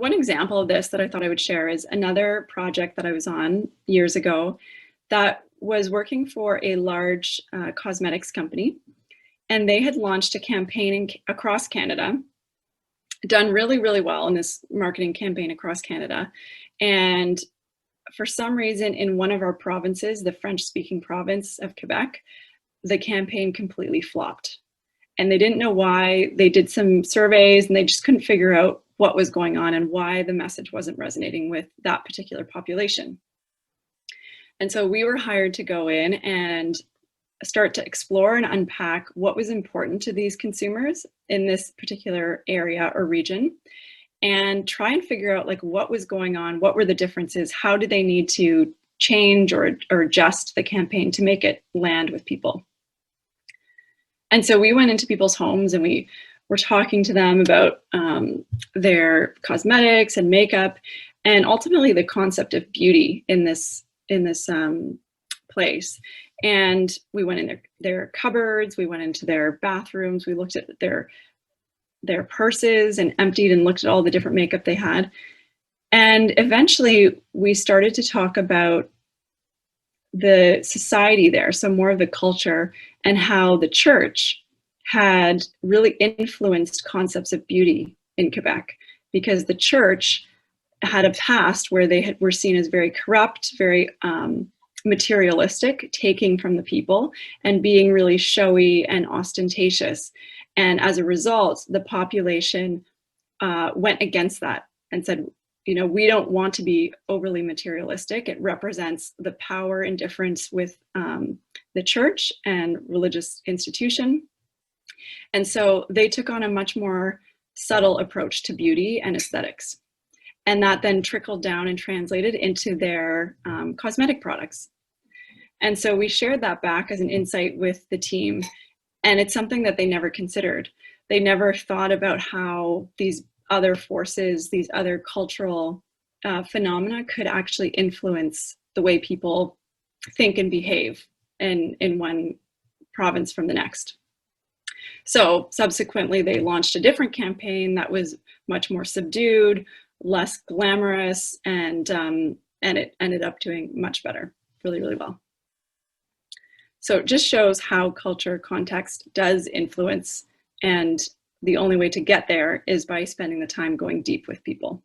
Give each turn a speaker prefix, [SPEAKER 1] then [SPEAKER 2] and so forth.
[SPEAKER 1] one example of this that I thought I would share is another project that I was on years ago that was working for a large cosmetics company. And they had launched a campaign across Canada, done really, really well in this marketing campaign across Canada. And for some reason, in one of our provinces, the French-speaking province of Quebec, the campaign completely flopped. And they didn't know why. They did some surveys and they just couldn't figure out what was going on and why the message wasn't resonating with that particular population. And so we were hired to go in and start to explore and unpack what was important to these consumers in this particular area or region, and try and figure out like what was going on, what were the differences, how did they need to change or adjust the campaign to make it land with people. And so we went into people's homes and we were talking to them about their cosmetics and makeup, and ultimately the concept of beauty in this place. And we went in their cupboards, we went into their bathrooms, we looked at their purses and emptied and looked at all the different makeup they had. And eventually we started to talk about the society there, so more of the culture, and how the church had really influenced concepts of beauty in Quebec, because the church had a past where they were seen as very corrupt, very materialistic, taking from the people and being really showy and ostentatious. And as a result, the population went against that and said, you know, we don't want to be overly materialistic. It represents the power and difference with the church and religious institution. And so they took on a much more subtle approach to beauty and aesthetics. And that then trickled down and translated into their cosmetic products. And so we shared that back as an insight with the team. And it's something that they never considered. They never thought about how these other forces, these other cultural phenomena could actually influence the way people think and behave in one province from the next. So subsequently, they launched a different campaign that was much more subdued, less glamorous, and it ended up doing much better, really, really well. So it just shows how culture context does influence, and the only way to get there is by spending the time going deep with people.